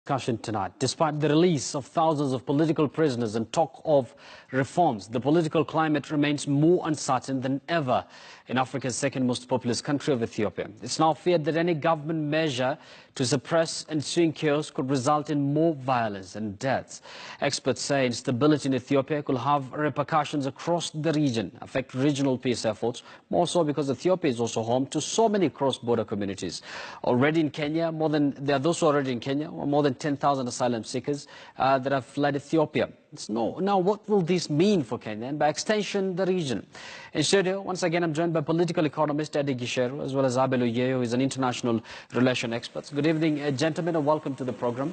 Discussion tonight. Despite the release of thousands of political prisoners and talk of reforms, the political climate remains more uncertain than ever in Africa's second most populous country of Ethiopia. It's now feared that any government measure to suppress ensuing chaos could result in more violence and deaths. Experts say instability in Ethiopia could have repercussions across the region, affect regional peace efforts, more so because Ethiopia is also home to so many cross-border communities. Already in Kenya, there are those who are already in Kenya, more than 10,000 asylum seekers that have fled Ethiopia. Now, what will this mean for Kenya and by extension the region? In studio, once again, I'm joined by political economist Eddie Gisheru, as well as Abel Oyeyo, who is an international relation expert. Good evening, gentlemen, and welcome to the program.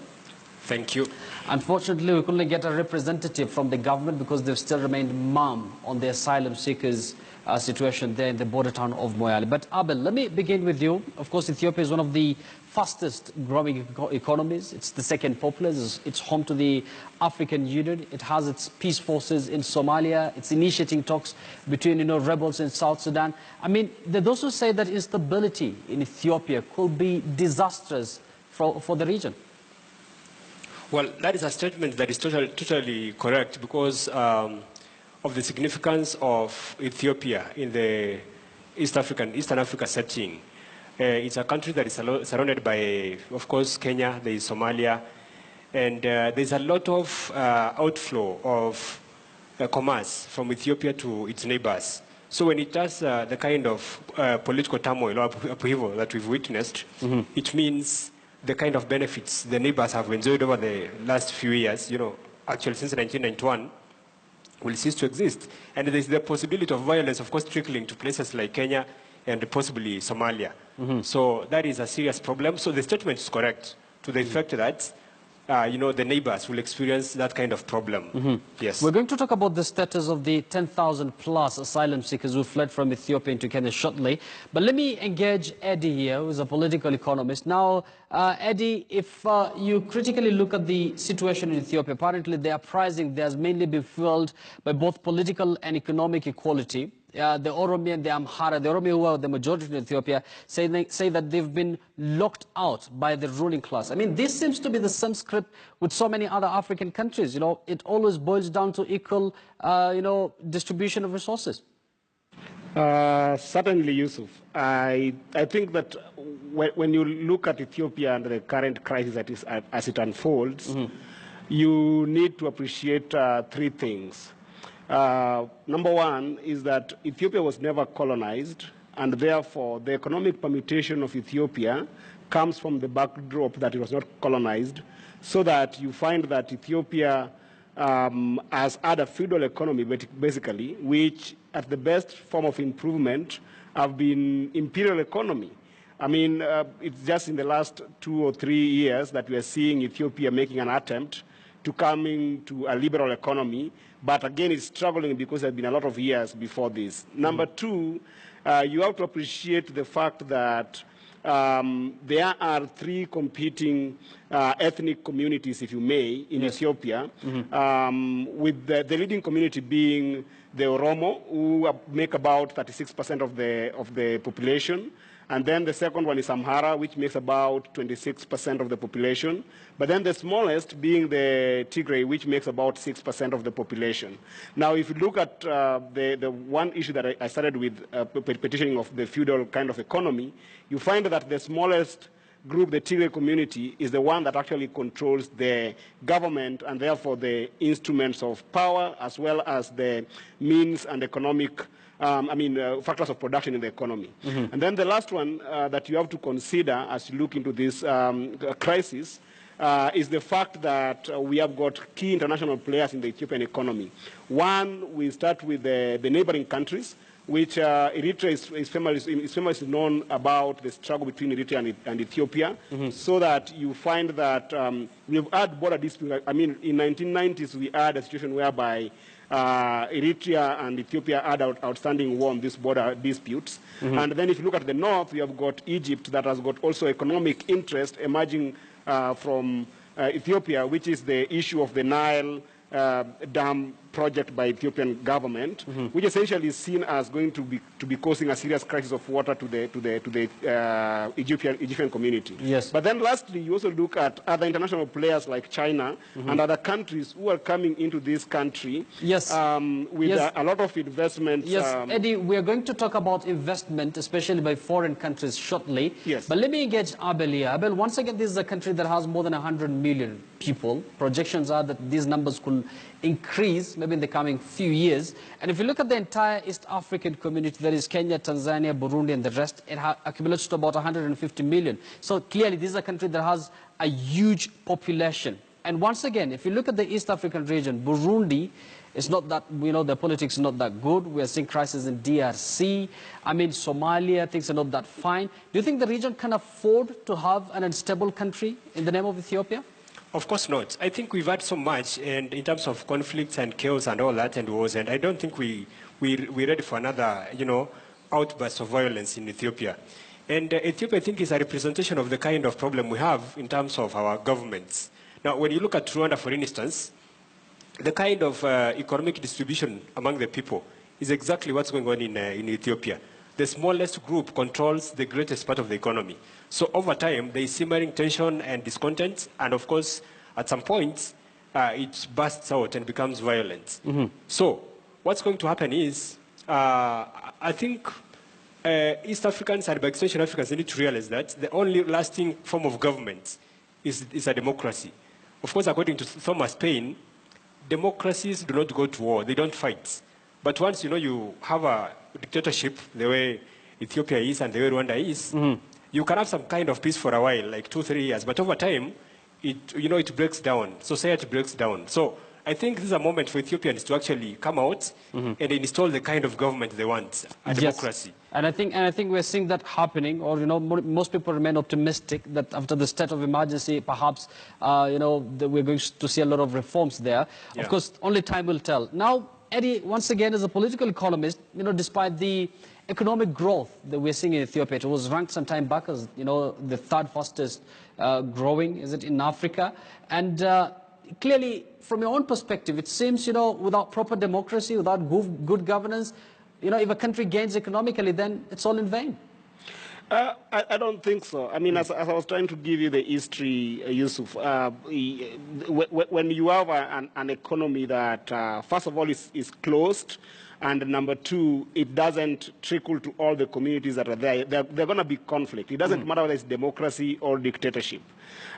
Thank you. Unfortunately, we couldn't get a representative from the government because they've still remained mum on the asylum seekers situation there in the border town of Moyale. But Abel, let me begin with you. Of course, Ethiopia is one of the fastest growing economies. It's the second populous. It's home to the African Union. It has its peace forces in Somalia. It's initiating talks between, rebels in South Sudan. I mean, there are those who say that instability in Ethiopia could be disastrous for the region. Well, that is a statement that is totally correct because of the significance of Ethiopia in the Eastern Africa setting. It's a country that is surrounded by, of course, Kenya, there is Somalia, and there's a lot of outflow of commerce from Ethiopia to its neighbors. So when it does the kind of political turmoil or upheaval that we've witnessed, it means the kind of benefits the neighbors have enjoyed over the last few years, actually since 1991, will cease to exist. And there's the possibility of violence, of course, trickling to places like Kenya and possibly Somalia. So that is a serious problem. So the statement is correct to the effect that, the neighbors will experience that kind of problem. Yes. We're going to talk about the status of the 10,000 plus asylum seekers who fled from Ethiopia into Kenya shortly. But let me engage Eddie here, who is a political economist. Now, Eddie, if you critically look at the situation in Ethiopia, apparently the uprising there has mainly been fueled by both political and economic equality. The Oromo and the Amhara, the Oromo who are the majority in Ethiopia, say that they've been locked out by the ruling class. I mean, this seems to be the same script with so many other African countries. It always boils down to equal, distribution of resources. Certainly, Yusuf. I think that when you look at Ethiopia and the current crisis as it unfolds, you need to appreciate three things. Number one is that Ethiopia was never colonized, and therefore the economic permutation of Ethiopia comes from the backdrop that it was not colonized, so that you find that Ethiopia has had a feudal economy, basically, which at the best form of improvement have been imperial economy. I mean, it's just in the last 2 or 3 years that we are seeing Ethiopia making an attempt to coming to a liberal economy, but again, it's struggling because there have been a lot of years before this. Number two, you have to appreciate the fact that there are 3 competing ethnic communities, if you may, in Ethiopia, with the leading community being the Oromo, who make about 36% of the population. And then the second one is Amhara, which makes about 26% of the population. But then the smallest being the Tigray, which makes about 6% of the population. Now, if you look at the one issue that I started with, petitioning of the feudal kind of economy, you find that the smallest group, the Tigray community, is the one that actually controls the government and therefore the instruments of power, as well as the means and economic factors of production in the economy. And then the last one that you have to consider as you look into this crisis is the fact that we have got key international players in the Ethiopian economy. One, we start with the neighboring countries, which Eritrea is famously known about the struggle between Eritrea and Ethiopia, so that you find that we've had border disputes. I mean, in 1990s, we had a situation whereby Eritrea and Ethiopia had outstanding war on these border disputes. And then if you look at the north, we have got Egypt that has got also economic interest emerging from Ethiopia, which is the issue of the Nile dam project by Ethiopian government, which essentially is seen as going to be causing a serious crisis of water to the Egyptian community. Yes. But then lastly, you also look at other international players like China and other countries who are coming into this country Yes. with Yes. a lot of investments. Yes, Eddie, we are going to talk about investment, especially by foreign countries shortly. Yes. But let me engage Abel here. Abel, once again, this is a country that has more than 100 million people. Projections are that these numbers could increase maybe in the coming few years. And if you look at the entire East African community, that is Kenya, Tanzania, Burundi, and the rest, it accumulates to about 150 million. So clearly, this is a country that has a huge population. And once again, if you look at the East African region, Burundi, it's not that, the politics is not that good. We are seeing crisis in DRC. I mean, Somalia, things are not that fine. Do you think the region can afford to have an unstable country in the name of Ethiopia? Of course not. I think we've had so much, and in terms of conflicts and chaos and all that and wars, and I don't think we're ready for another, outburst of violence in Ethiopia. And Ethiopia, I think, is a representation of the kind of problem we have in terms of our governments. Now, when you look at Rwanda, for instance, the kind of economic distribution among the people is exactly what's going on in Ethiopia. The smallest group controls the greatest part of the economy. So over time, there is simmering tension and discontent, and of course, at some point, it bursts out and becomes violent. So what's going to happen is, I think East Africans and by extension Africans need to realize that the only lasting form of government is a democracy. Of course, according to Thomas Paine, democracies do not go to war, they don't fight. But once you have a dictatorship, the way Ethiopia is and the way Rwanda is, you can have some kind of peace for a while, like 2-3 years. But over time, it breaks down. Society breaks down. So I think this is a moment for Ethiopians to actually come out and install the kind of government they want, a democracy. And I think we're seeing that happening, or most people remain optimistic that after the state of emergency, perhaps we're going to see a lot of reforms there. Yeah. Of course, only time will tell. Now, Eddie, once again, as a political economist, despite the economic growth that we're seeing in Ethiopia, it was ranked some time back as the third fastest growing, is it, in Africa, and clearly, from your own perspective, it seems without proper democracy, without good governance, if a country gains economically, then it's all in vain. I don't think so. I mean, as I was trying to give you the history, Yusuf, when you have an economy that, first of all, is closed, and number two, it doesn't trickle to all the communities that are there, they're going to be conflict. It doesn't matter whether it's democracy or dictatorship.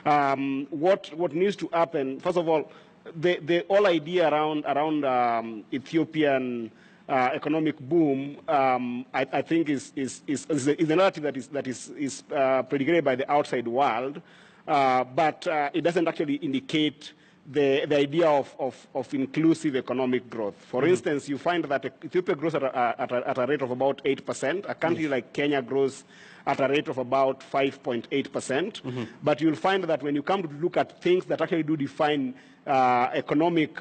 What needs to happen, first of all, the whole idea around Ethiopian economic boom, I think is a narrative that is predicated by the outside world, but it doesn't actually indicate the idea of inclusive economic growth. For instance, you find that Ethiopia grows at a rate of about 8%. A country like Kenya grows at a rate of about 5.8%. But you'll find that when you come to look at things that actually do define economic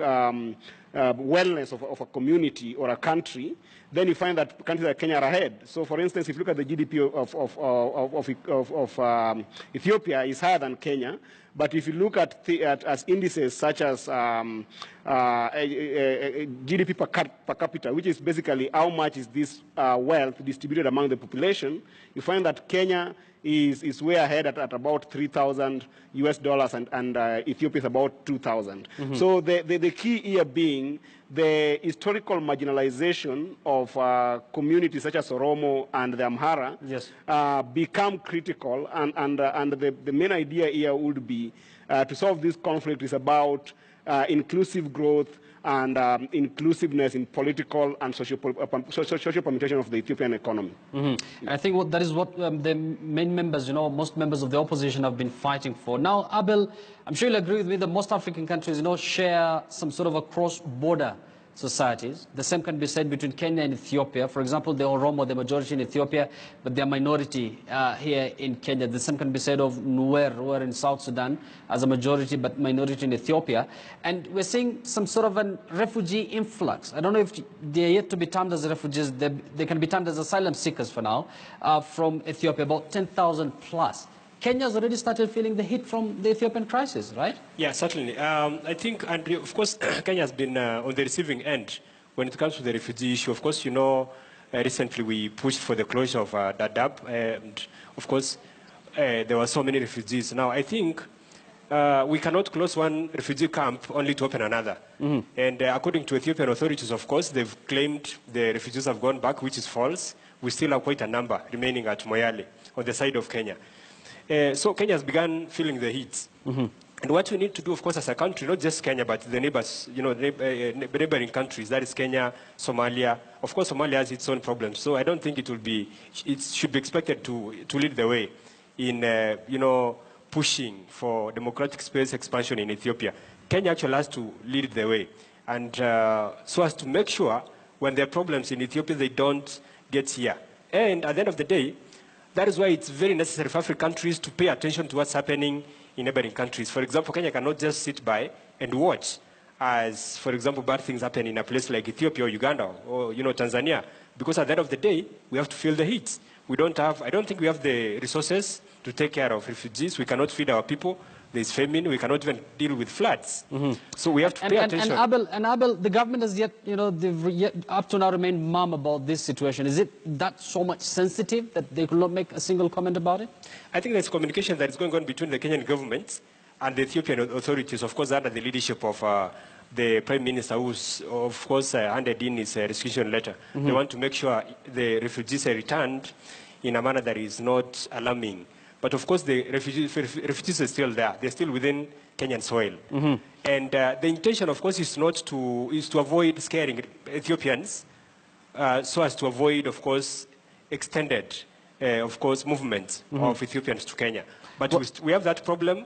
wellness of a community or a country, then you find that countries like Kenya are ahead. So, for instance, if you look at the GDP of Ethiopia, is higher than Kenya. But if you look at indices such as GDP per capita, which is basically how much is this wealth distributed among the population, you find that Kenya is way ahead at about $3,000 and Ethiopia is about 2,000. So the key here being the historical marginalization of communities such as Oromo and the Amhara become critical, and the main idea here would be to solve this conflict is about inclusive growth and inclusiveness in political and social permutation of the Ethiopian economy. I think that is what the main members, most members of the opposition have been fighting for. Now, Abel, I'm sure you'll agree with me that most African countries, share some sort of a cross-border societies. The same can be said between Kenya and Ethiopia. For example, the Oromo, the majority in Ethiopia, but they're minority here in Kenya. The same can be said of Nuer, who are in South Sudan, as a majority, but minority in Ethiopia. And we're seeing some sort of a refugee influx. I don't know if they're yet to be termed as refugees. They can be termed as asylum seekers for now, from Ethiopia, about 10,000 plus. Kenya's already started feeling the heat from the Ethiopian crisis, right? Yeah, certainly. I think, and of course, Kenya has been on the receiving end when it comes to the refugee issue. Of course, you know, recently we pushed for the closure of Dadaab, and of course, there were so many refugees. Now, I think we cannot close one refugee camp only to open another. And according to Ethiopian authorities, of course, they've claimed the refugees have gone back, which is false. We still have quite a number remaining at Moyale on the side of Kenya. So Kenya has begun feeling the heat. And what we need to do, of course, as a country, not just Kenya, but the neighbors, you know, neighboring countries, that is Kenya, Somalia. Of course, Somalia has its own problems. So I don't think it should be expected to lead the way in, you know, pushing for democratic space expansion in Ethiopia. Kenya actually has to lead the way. And so as to make sure when there are problems in Ethiopia, they don't get here. And at the end of the day, that is why it's very necessary for African countries to pay attention to what's happening in neighboring countries. For example, Kenya cannot just sit by and watch as, for example, bad things happen in a place like Ethiopia or Uganda or, you know, Tanzania. Because at the end of the day, we have to feel the heat. I don't think we have the resources to take care of refugees. We cannot feed our people. There's famine. We cannot even deal with floods. So we have to pay attention. And Abel, the government has yet, you know, they've yet up to now remained mum about this situation. Is it that so much sensitive that they could not make a single comment about it? I think there's communication that is going on between the Kenyan government and the Ethiopian authorities, of course, under the leadership of the Prime Minister, who's, of course, handed in his restitution letter. They want to make sure the refugees are returned in a manner that is not alarming. But of course, the refugees are still there. They're still within Kenyan soil. And the intention, of course, is to avoid scaring Ethiopians, so as to avoid, of course, extended, of course, movement of Ethiopians to Kenya. But we have that problem.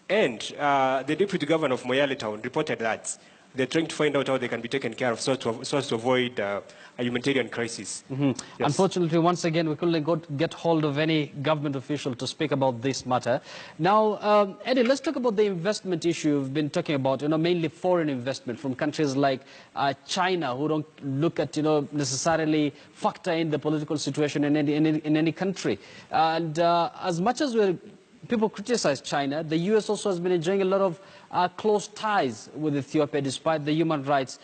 And the deputy governor of Moyale town reported that they're trying to find out how they can be taken care of so as to avoid a humanitarian crisis. Yes. Unfortunately, once again, we couldn't get hold of any government official to speak about this matter. Now, Eddie, let's talk about the investment issue we've been talking about, you know, mainly foreign investment from countries like China, who don't look at, you know, necessarily factor in the political situation in any country. And as much as people criticize China, the U.S. also has been enjoying a lot of close ties with Ethiopia, despite the human rights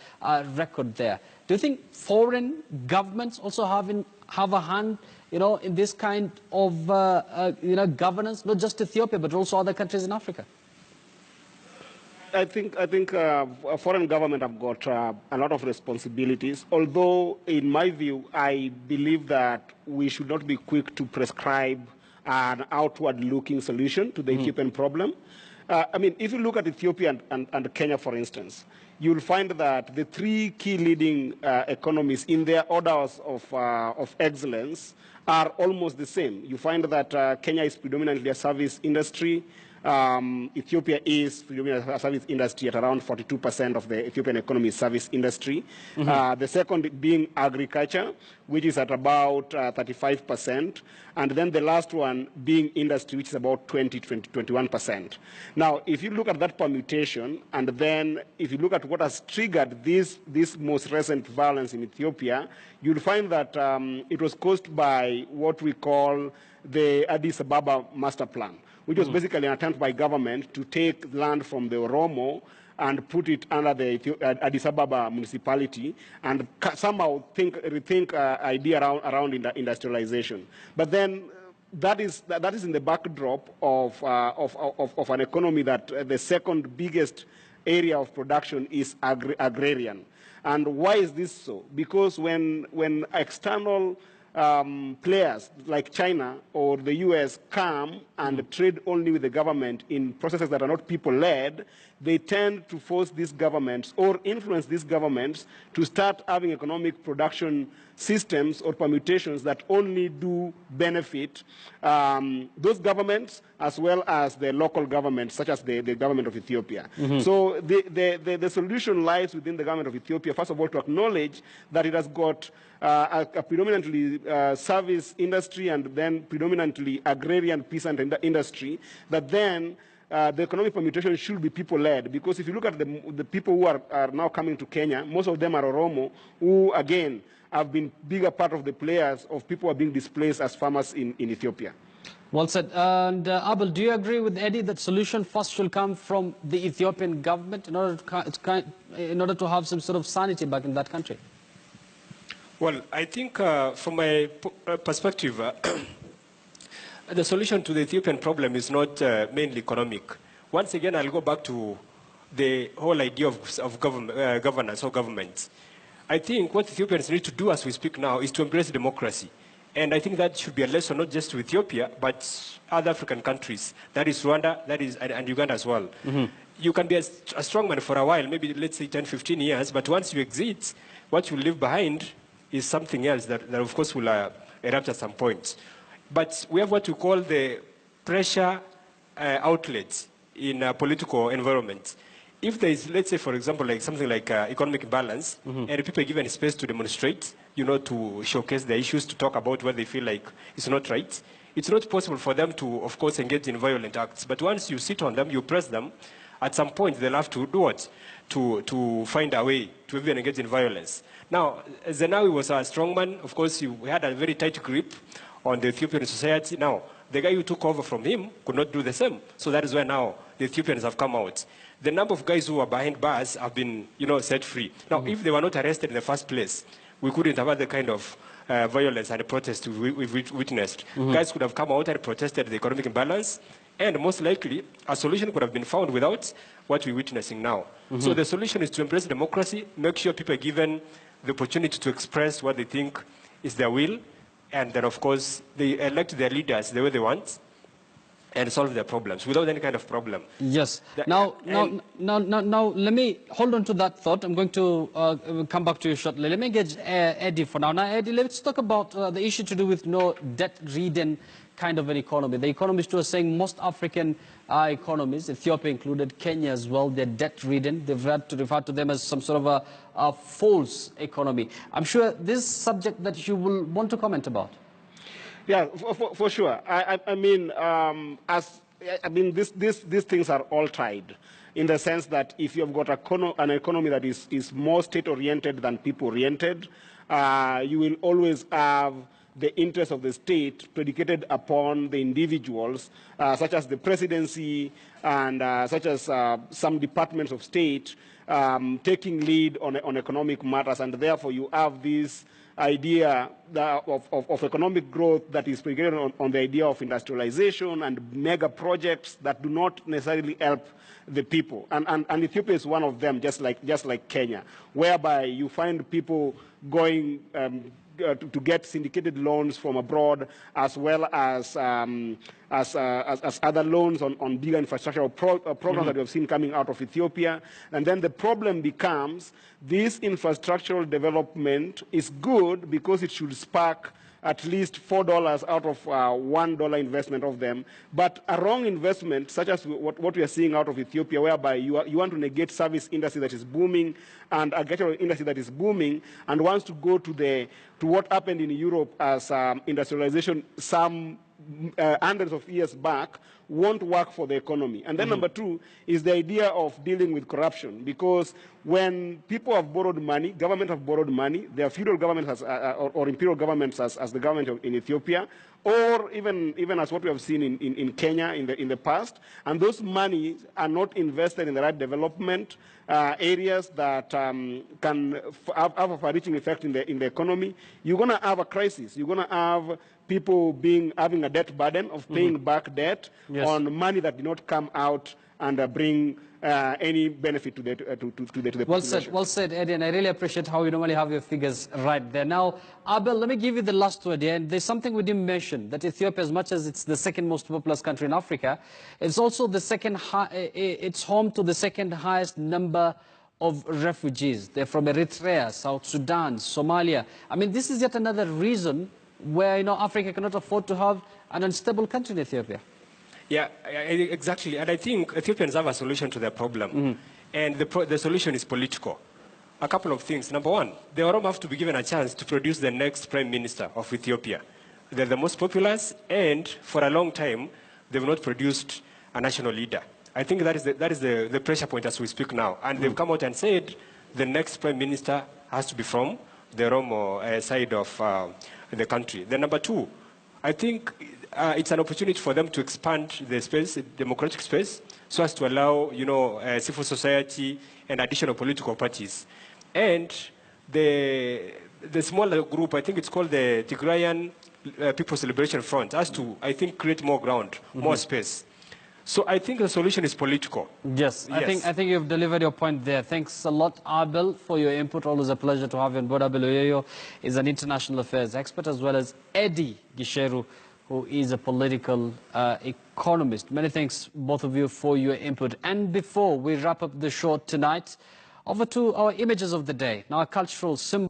record there. Do you think foreign governments also have a hand, you know, in this kind of, you know, governance, not just Ethiopia, but also other countries in Africa? I think a foreign government have got a lot of responsibilities, although in my view, I believe that we should not be quick to prescribe an outward-looking solution to the Ethiopian problem. I mean, if you look at Ethiopia and Kenya, for instance, you'll find that the three key leading economies in their orders of excellence are almost the same. You find that Kenya is predominantly a service industry. Ethiopia is predominantly a service industry at around 42% of the Ethiopian economy is service industry. The second being agriculture, which is at about 35%. And then the last one being industry, which is about 21%. Now, if you look at that permutation, and then if you look at what has triggered this most recent violence in Ethiopia, you'll find that it was caused by what we call the Addis Ababa Master Plan, which was basically an attempt by government to take land from the Oromo and put it under the Addis Ababa municipality and somehow rethink idea around industrialization. But then that is in the backdrop of an economy that the second biggest area of production is agrarian. And why is this so? Because when external players like China or the US come and trade only with the government in processes that are not people-led, they tend to force these governments or influence these governments to start having economic production systems or permutations that only do benefit those governments as well as the local governments, such as the government of Ethiopia. So the solution lies within the government of Ethiopia, first of all, to acknowledge that it has got a predominantly service industry and then predominantly agrarian peasant industry, that then the economic permutation should be people-led. Because if you look at the people who are now coming to Kenya, most of them are Oromo, who, again, have been bigger part of the players of people who are being displaced as farmers in Ethiopia. Well said. And Abel, do you agree with Eddie that solution first should come from the Ethiopian government in order to have some sort of sanity back in that country? Well, I think from my perspective, the solution to the Ethiopian problem is not mainly economic. Once again, I'll go back to the whole idea of governance or government. I think what Ethiopians need to do as we speak now is to embrace democracy. And I think that should be a lesson not just to Ethiopia, but other African countries. That is Rwanda, and Uganda as well. Mm-hmm. You can be a strongman for a while, maybe let's say 10, 15 years, but once you exit, what you leave behind is something else that of course will erupt at some point. But we have what we call the pressure outlets in a political environment. If there is, let's say, for example, like something like economic imbalance, mm-hmm. and people are given space to demonstrate, to showcase their issues, to talk about what they feel like is not right, it's not possible for them to, of course, engage in violent acts. But once you sit on them, you press them, at some point they'll have to do what? To find a way to even engage in violence. Now, Zenawi was a strongman. Of course, he had a very tight grip on the Ethiopian society. Now, the guy who took over from him could not do the same. So that is where now the Ethiopians have come out. The number of guys who were behind bars have been, set free. Now, mm-hmm. if they were not arrested in the first place, we couldn't have had the kind of violence and protest we've witnessed. Mm-hmm. Guys could have come out and protested the economic imbalance, and most likely a solution could have been found without what we're witnessing now. Mm-hmm. So the solution is to embrace democracy, make sure people are given the opportunity to express what they think is their will, and then, of course, they elect their leaders the way they want, and solve their problems without any kind of problem. Yes. Now, let me hold on to that thought. I'm going to come back to you shortly. Let me get Eddie for now. Now, Eddie, let's talk about the issue to do with debt-ridden kind of an economy. The economists too are saying most African economies, Ethiopia included, Kenya as well, they're debt-ridden. They've had to refer to them as some sort of a false economy. I'm sure this is a subject that you will want to comment about. Yeah, for sure. These things are all tied in the sense that if you've got an economy that is more state-oriented than people-oriented, you will always have the interest of the state predicated upon the individuals, such as the presidency and such as some departments of state taking lead on economic matters, and therefore you have this idea of economic growth that is predicated on the idea of industrialization and mega projects that do not necessarily help the people. And Ethiopia is one of them, just like Kenya, whereby you find people going to get syndicated loans from abroad, as well as other loans on bigger infrastructural programs mm-hmm. that we have seen coming out of Ethiopia. And then the problem becomes this infrastructural development is good because it should spark at least $4 out of $1 investment of them. But a wrong investment, such as what we are seeing out of Ethiopia, whereby you want to negate service industry that is booming and agricultural industry that is booming, and wants to go to what happened in Europe as industrialization some hundreds of years back, won't work for the economy. And then mm-hmm. number two is the idea of dealing with corruption, because when people have borrowed money, government have borrowed money, there are feudal governments or imperial governments as the government in Ethiopia, or even as what we have seen in Kenya in the past, and those money are not invested in the right development areas that can have a far-reaching effect in the economy, you're going to have a crisis. You're going to have people having a debt burden of paying mm-hmm. back debt yes. on money that did not come out and bring any benefit to the population. Well said, Eddie, and I really appreciate how you normally have your figures right there. Now, Abel, let me give you the last word here. And there's something we didn't mention, that Ethiopia, as much as it's the second most populous country in Africa, it's also it's home to the second highest number of refugees. They're from Eritrea, South Sudan, Somalia. I mean, this is yet another reason where Africa cannot afford to have an unstable country in Ethiopia. Yeah, exactly. And I think Ethiopians have a solution to their problem. Mm-hmm. And the solution is political. A couple of things. Number one, the Oromo have to be given a chance to produce the next prime minister of Ethiopia. They're the most populous, and for a long time, they've not produced a national leader. I think that is the pressure point as we speak now. And they've come out and said the next prime minister has to be from the Oromo side of the country. Then number two, I think it's an opportunity for them to expand the space, the democratic space, so as to allow, civil society and additional political parties. And the smaller group, I think it's called the Tigrayan People's Liberation Front, has to, I think, create more ground, more space. So I think the solution is political. Yes, Yes. I think you've delivered your point there. Thanks a lot, Abel, for your input. Always a pleasure to have you on board. Abel Oyeyo is an international affairs expert, as well as Eddie Gisheru, who is a political economist. Many thanks, both of you, for your input. And before we wrap up the show tonight, over to our images of the day. Now, a cultural symbol.